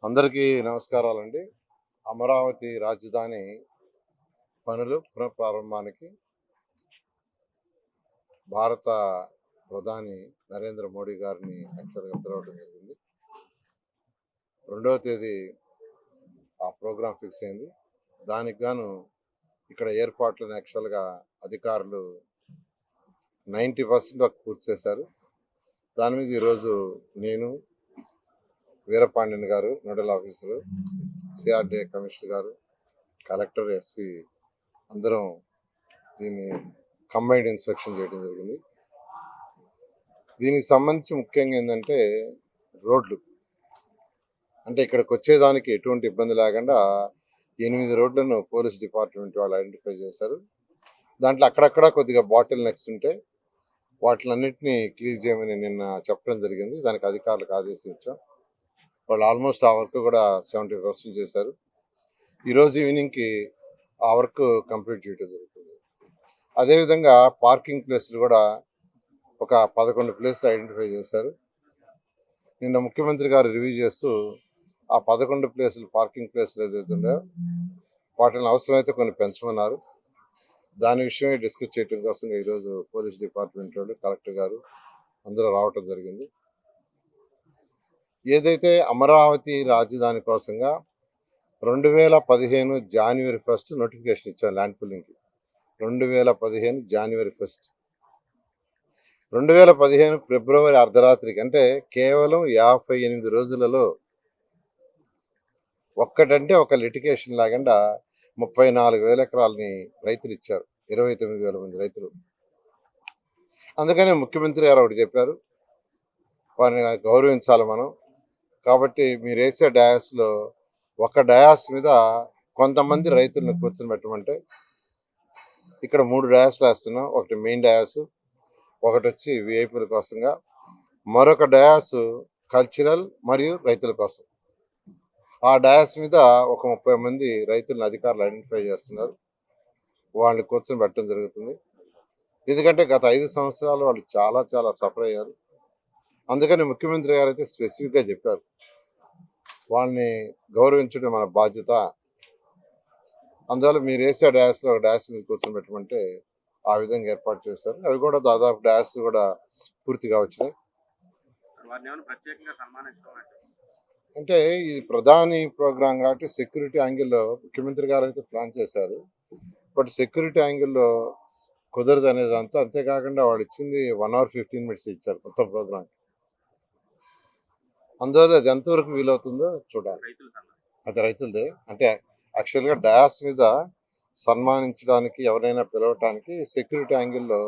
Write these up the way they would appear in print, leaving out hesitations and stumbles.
అందరికీ నమస్కారాలండి. అమరావతి రాజధాని పనులు పునఃప్రారంభానికి భారత ప్రధాని నరేంద్ర మోడీ గారిని యాక్చువల్గా పిలవడం జరిగింది. 2వ తేదీ ఆ ప్రోగ్రాం ఫిక్స్ అయింది. దానికి గాను ఇక్కడ ఏర్పాట్లను యాక్చువల్గా అధికారులు 90% వరకు పూర్తి చేశారు. దాని మీద ఈరోజు నేను, వీరపాండ్యన్ గారు నోడల్ ఆఫీసరు, సిఆర్డీఏ కమిషనర్ గారు, కలెక్టర్, ఎస్పీ అందరం దీన్ని కంబైన్డ్ ఇన్స్పెక్షన్ చేయడం జరిగింది. దీనికి సంబంధించి ముఖ్యంగా ఏంటంటే రోడ్లు, అంటే ఇక్కడికి వచ్చేదానికి ఎటువంటి ఇబ్బంది లేకుండా 8 రోడ్లను పోలీస్ డిపార్ట్మెంట్ వాళ్ళు ఐడెంటిఫై చేశారు. దాంట్లో అక్కడక్కడ కొద్దిగా బాటిల్ నెక్స్ ఉంటే వాటిలన్నింటినీ క్లియర్ చేయమని నిన్న చెప్పడం జరిగింది. దానికి అధికారులకు ఆదేశించాం. వాళ్ళు ఆల్మోస్ట్ ఆ వర్క్ కూడా 70% చేశారు. ఈరోజు ఈవినింగ్కి ఆ వర్క్ కంప్లీట్ చేయడం జరుగుతుంది. అదేవిధంగా పార్కింగ్ ప్లేస్లు కూడా ఒక 11 ప్లేస్లు ఐడెంటిఫై చేశారు. నిన్న ముఖ్యమంత్రి గారు రివ్యూ చేస్తూ ఆ 11 ప్లేసులు పార్కింగ్ ప్లేస్లు ఏదైతే ఉన్నాయో వాటిని అవసరమైతే కొన్ని పెంచమన్నారు. దాని విషయమే డిస్కస్ చేయడం కోసం ఈరోజు పోలీస్ డిపార్ట్మెంట్ వాళ్ళు, కలెక్టర్ గారు అందరూ రావటం జరిగింది. ఏదైతే అమరావతి రాజధాని కోసంగా 2015 జనవరి 1 నోటిఫికేషన్ ఇచ్చారు ల్యాండ్ పుల్లింగ్కి. 2015 జనవరి 1, 2015 ఫిబ్రవరి అర్ధరాత్రికి, అంటే కేవలం 58 రోజులలో ఒక్కటంటే ఒక లిటిగేషన్ లేకుండా 34,000 ఎకరాలని రైతులు ఇచ్చారు. 29,000 మంది రైతులు. అందుకనే ముఖ్యమంత్రి గారు ఒకటి చెప్పారు, వారిని గౌరవించాలి మనం. కాబట్టి మీరు వేసే డయాస్లో ఒక డయాస్ మీద కొంతమంది రైతులను కూర్చొని పెట్టమంటే ఇక్కడ 3 డయాస్లు వేస్తున్నాం. ఒకటి మెయిన్ డయాస్, ఒకటి వచ్చి విఐపీల కోసంగా, మరొక డయాస్ కల్చరల్ మరియు రైతుల కోసం. ఆ డయాస్ మీద ఒక 30 మంది రైతులను అధికారులు ఐడెంటిఫై చేస్తున్నారు. వాళ్ళని కూర్చొని పెట్టడం జరుగుతుంది. ఎందుకంటే గత 5 సంవత్సరాలు వాళ్ళు చాలా చాలా సఫర్ అయ్యారు. అందుకని ముఖ్యమంత్రి గారు అయితే స్పెసిఫిక్గా చెప్పారు, వాళ్ళని గౌరవించడం మన బాధ్యత. అందువల్ల మీరు వేసే డయాస్లో ఒక డయాస్ మీద కూర్చొని పెట్టమంటే ఆ విధంగా ఏర్పాటు చేశారు. అవి కూడా దాదాపు డయాస్ కూడా పూర్తిగా వచ్చినాయి. అంటే ఇది ప్రధాని ప్రోగ్రాం కాబట్టి సెక్యూరిటీ యాంగిల్లో ముఖ్యమంత్రి గారు అయితే ప్లాన్ చేశారు. బట్ సెక్యూరిటీ యాంగిల్లో కుదరదు అనే దాంతో, అంతేకాకుండా వాళ్ళు ఇచ్చింది 1 hour 15 minutes ఇచ్చారు కొత్త ప్రోగ్రాం. అందువల్ల అది ఎంతవరకు వీలవుతుందో చూడాలి. అది రైతులదే. అంటే యాక్చువల్గా డయాస్ మీద సన్మానించడానికి, ఎవరైనా పిలవటానికి సెక్యూరిటీ యాంగిల్లో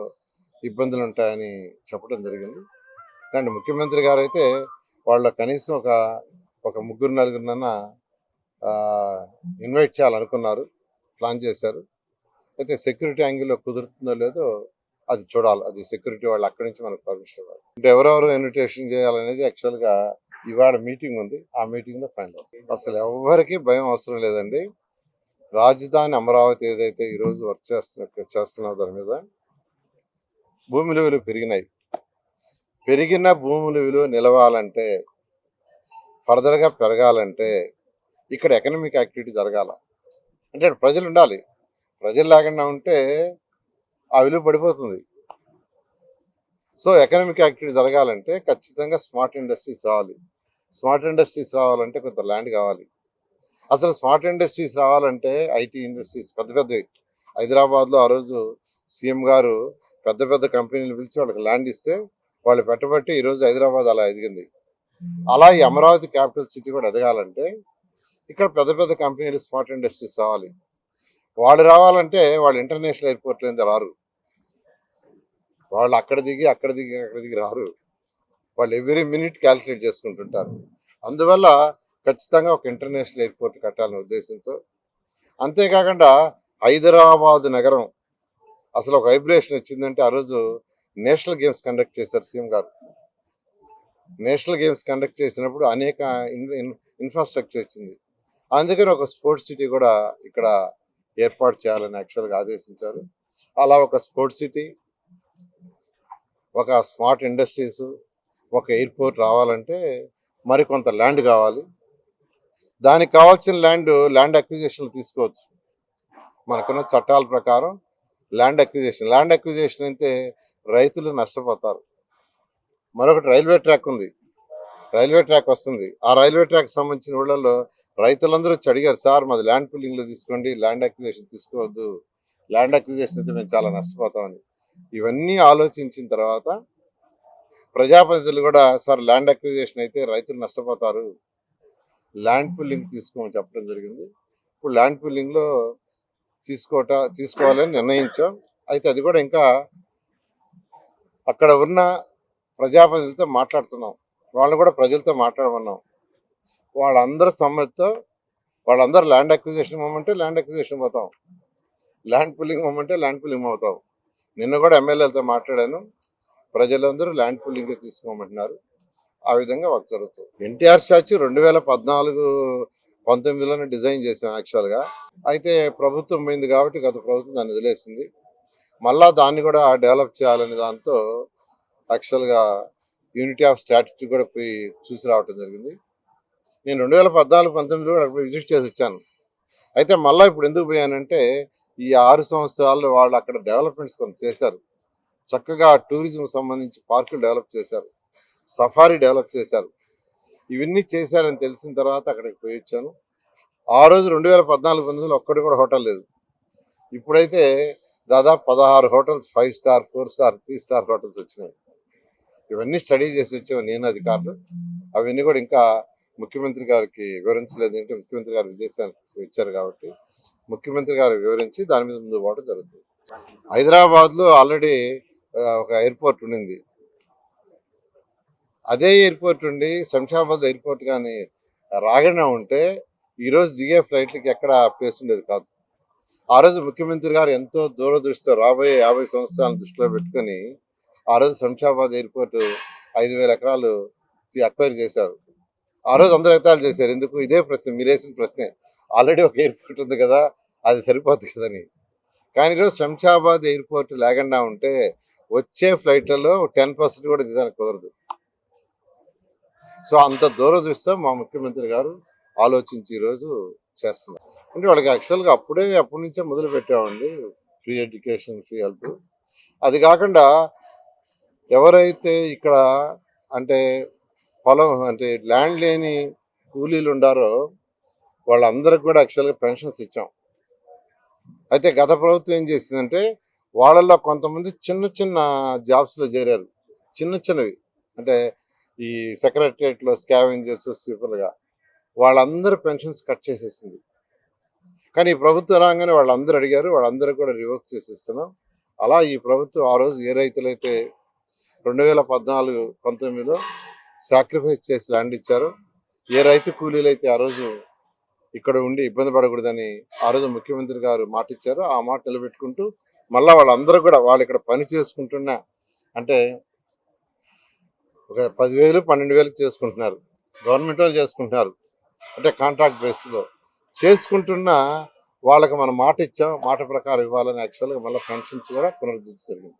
ఇబ్బందులు ఉంటాయని చెప్పడం జరిగింది. కానీ ముఖ్యమంత్రి గారు అయితే వాళ్ళ కనీసం ఒక 3-4 ఇన్వైట్ చేయాలనుకున్నారు, ప్లాన్ చేశారు. అయితే సెక్యూరిటీ యాంగిల్లో కుదురుతుందో లేదో అది చూడాలి. అది సెక్యూరిటీ వాళ్ళు అక్కడి నుంచి మనకు పర్మిషన్ ఇవ్వాలి. అంటే ఎవరెవరు ఇన్విటేషన్ చేయాలనేది యాక్చువల్గా ఇవాళ మీటింగ్ ఉంది. ఆ మీటింగ్లో ఫైనల్ అవుతుంది. అసలు ఎవరికి భయం అవసరం లేదండి. రాజధాని అమరావతి ఏదైతే ఈరోజు వర్క్ చేస్తున్నా దాని మీద భూముల విలువ పెరిగినాయి. పెరిగిన భూముల విలువ నిలవాలంటే, ఫర్దర్గా పెరగాలంటే ఇక్కడ ఎకనామిక్ యాక్టివిటీ జరగాల. అంటే ప్రజలు ఉండాలి. ప్రజలు లేకుండా ఉంటే ఆ విలువ పడిపోతుంది. సో ఎకనామిక్ యాక్టివిటీ జరగాలంటే ఖచ్చితంగా స్మార్ట్ ఇండస్ట్రీస్ రావాలి. స్మార్ట్ ఇండస్ట్రీస్ రావాలంటే కొంత ల్యాండ్ కావాలి. అసలు స్మార్ట్ ఇండస్ట్రీస్ రావాలంటే ఐటీ ఇండస్ట్రీస్ పెద్ద పెద్దవి. హైదరాబాద్లో ఆ రోజు సీఎం గారు పెద్ద పెద్ద కంపెనీలు పిలిచి వాళ్ళకి ల్యాండ్ ఇస్తే వాళ్ళు పెట్టబట్టి ఈరోజు హైదరాబాద్ అలా ఎదిగింది. అలా ఈ అమరావతి క్యాపిటల్ సిటీ కూడా ఎదగాలంటే ఇక్కడ పెద్ద పెద్ద కంపెనీలు, స్మార్ట్ ఇండస్ట్రీస్ రావాలి. వాళ్ళు రావాలంటే వాళ్ళు ఇంటర్నేషనల్ ఎయిర్పోర్ట్ నుంచి రారు. వాళ్ళు అక్కడ దిగి రారు. వాళ్ళు ఎవ్రీ మినిట్ క్యాల్కులేట్ చేసుకుంటుంటారు. అందువల్ల ఖచ్చితంగా ఒక ఇంటర్నేషనల్ ఎయిర్పోర్ట్ కట్టాలనే ఉద్దేశంతో, అంతేకాకుండా హైదరాబాద్ నగరం అసలు ఒక వైబ్రేషన్ వచ్చిందంటే ఆ రోజు నేషనల్ గేమ్స్ కండక్ట్ చేశారు సీఎం గారు. నేషనల్ గేమ్స్ కండక్ట్ చేసినప్పుడు అనేక ఇన్ఫ్రాస్ట్రక్చర్ వచ్చింది. అందుకని ఒక స్పోర్ట్స్ సిటీ కూడా ఇక్కడ ఏర్పాటు చేయాలని యాక్చువల్గా ఆదేశించారు. అలా ఒక స్పోర్ట్స్ సిటీ, ఒక స్మార్ట్ ఇండస్ట్రీస్, ఒక ఎయిర్పోర్ట్ రావాలంటే మరికొంత ల్యాండ్ కావాలి. దానికి కావాల్సిన ల్యాండ్ అక్విజిషన్ తీసుకోవచ్చు. మనకున్న చట్టాల ప్రకారం ల్యాండ్ అక్విజిషన్ అయితే రైతులు నష్టపోతారు. మరొకటి రైల్వే ట్రాక్ ఉంది. రైల్వే ట్రాక్ వస్తుంది. ఆ రైల్వే ట్రాక్ సంబంధించిన ఊళ్ళలో రైతులందరూ వచ్చి అడిగారు, సార్ మాది ల్యాండ్ పూలింగ్ లో తీసుకోండి, ల్యాండ్ అక్విజిషన్ తీసుకోవద్దు, ల్యాండ్ అక్విజిషన్ అయితే మేము చాలా నష్టపోతామని. ఇవన్నీ ఆలోచించిన తర్వాత ప్రజాప్రతినిధులు కూడా, సార్ ల్యాండ్ అక్విజిషన్ అయితే రైతులు నష్టపోతారు, ల్యాండ్ పూలింగ్ తీసుకోమని చెప్పడం జరిగింది. ఇప్పుడు ల్యాండ్ పూలింగ్ లో తీసుకోవాలని నిర్ణయించాం. అయితే అది కూడా ఇంకా అక్కడ ఉన్న ప్రజాప్రతినిధులతో మాట్లాడుతున్నాం. వాళ్ళు కూడా ప్రజలతో మాట్లాడమన్నాం. వాళ్ళందరి సమ్మతితో వాళ్ళందరూ ల్యాండ్ అక్విజిషన్ ఇవ్వమంటే ల్యాండ్ అక్విజిషన్ పోతాం, ల్యాండ్ పూలింగ్ ఇవ్వమంటే ల్యాండ్ పూలింగ్ అవుతాం. నిన్న కూడా ఎమ్మెల్యేలతో మాట్లాడాను. ప్రజలందరూ ల్యాండ్ పూలింగ్ తీసుకోమంటున్నారు. ఆ విధంగా వర్క్ జరుగుతుంది. ఎన్టీఆర్ స్టాచ్యూ 2014-19లోనే డిజైన్ చేసాం యాక్చువల్గా. అయితే ప్రభుత్వం పోయింది కాబట్టి గత ప్రభుత్వం దాన్ని వదిలేసింది. మళ్ళా దాన్ని కూడా డెవలప్ చేయాలనే దాంతో యాక్చువల్గా యూనిటీ ఆఫ్ స్ట్రాటజీ కూడా పోయి చూసి రావటం జరిగింది. నేను 2014-19లో కూడా అక్కడ విజిట్ చేసి వచ్చాను. అయితే మళ్ళీ ఇప్పుడు ఎందుకు పోయానంటే, ఈ 6 సంవత్సరాల్లో వాళ్ళు అక్కడ డెవలప్మెంట్స్ కొంత చేశారు. చక్కగా టూరిజం సంబంధించి పార్కులు డెవలప్ చేశారు, సఫారీ డెవలప్ చేశారు. ఇవన్నీ చేశారని తెలిసిన తర్వాత అక్కడికి పోయి వచ్చాను. ఆ రోజు 2014-19లో ఒక్కటి కూడా హోటల్ లేదు. ఇప్పుడైతే దాదాపు 16 hotels, 5 star, 4 star, 3 star hotels వచ్చినాయి. ఇవన్నీ స్టడీ చేసి వచ్చాము నేను, అధికారులు. అవన్నీ కూడా ఇంకా ముఖ్యమంత్రి గారికి వివరించలేదు. అంటే ముఖ్యమంత్రి గారు విదేశానికి వచ్చారు కాబట్టి ముఖ్యమంత్రి గారు వివరించి దాని మీద ముందు పోవడం జరుగుతుంది. హైదరాబాద్ లో ఆల్రెడీ ఒక ఎయిర్పోర్ట్ ఉండింది. అదే ఎయిర్పోర్ట్ ఉండి శంషాబాద్ ఎయిర్పోర్ట్ కానీ రాగానే ఉంటే ఈరోజు దిగే ఫ్లైట్లకి ఎక్కడ ప్లేస్ ఉండేది కాదు. ఆ రోజు ముఖ్యమంత్రి గారు ఎంతో దూరదృష్టితో రాబోయే 50 సంవత్సరాలను దృష్టిలో పెట్టుకుని ఆ రోజు శంషాబాద్ ఎయిర్పోర్ట్ 5,000 ఎకరాలు అక్వైర్ చేశారు. ఆ రోజు అందరూ ఎగతాళి చేశారు. ఎందుకు? ఇదే ప్రశ్న, మీరు వేసిన ప్రశ్నే. ఆల్రెడీ ఒక ఎయిర్పోర్ట్ ఉంది కదా, అది సరిపోతుంది కదని. కానీ ఈరోజు శంషాబాద్ ఎయిర్పోర్ట్ లేకుండా ఉంటే వచ్చే ఫ్లైట్లలో 10% కూడా దిగడానికి కుదరదు. సో అంత దూరదృష్టితో మా ముఖ్యమంత్రి గారు ఆలోచించి ఈరోజు చేస్తున్నారు. అంటే వాళ్ళకి యాక్చువల్గా అప్పటి నుంచే మొదలు పెట్టామండి, ఫ్రీ ఎడ్యుకేషన్, ఫ్రీ హెల్త్. అది కాకుండా ఎవరైతే ఇక్కడ అంటే పొలం అంటే ల్యాండ్ లేని కూలీలు ఉండారో వాళ్ళందరికి కూడా యాక్చువల్గా పెన్షన్స్ ఇచ్చాం. అయితే గత ప్రభుత్వం ఏం చేసిందంటే వాళ్ళల్లో కొంతమంది చిన్న చిన్న జాబ్స్లో చేరారు, చిన్న చిన్నవి. అంటే ఈ సెక్రటరియట్లో స్కావెంజర్స్, స్వీపర్గా వాళ్ళందరూ పెన్షన్స్ కట్ చేసేసింది. కానీ ఈ ప్రభుత్వం రాగానే వాళ్ళందరూ అడిగారు, వాళ్ళందరూ కూడా రివోక్ చేసేస్తున్నాం. అలా ఈ ప్రభుత్వం ఆ రోజు ఏ రైతులైతే 2014-19లో సాక్రిఫైస్ చేసి ల్యాండ్ ఇచ్చారో, ఏ రైతు కూలీలు అయితే ఆ రోజు ఇక్కడ ఉండి ఇబ్బంది పడకూడదని ఆ రోజు ముఖ్యమంత్రి గారు మాట ఇచ్చారో, ఆ మాట నిలబెట్టుకుంటూ మళ్ళీ వాళ్ళందరూ కూడా వాళ్ళు ఇక్కడ పని చేసుకుంటున్నా అంటే ఒక 10,000-12,000 చేసుకుంటున్నారు, గవర్నమెంట్ వాళ్ళు చేసుకుంటున్నారు. అంటే కాంట్రాక్ట్ బేస్లో చేసుకుంటున్నా వాళ్ళకి మనం మాట ఇచ్చాం, మాట ప్రకారం ఇవ్వాలని యాక్చువల్గా మళ్ళీ పెన్షన్స్ కూడా పునరుద్ధరించడం జరిగింది.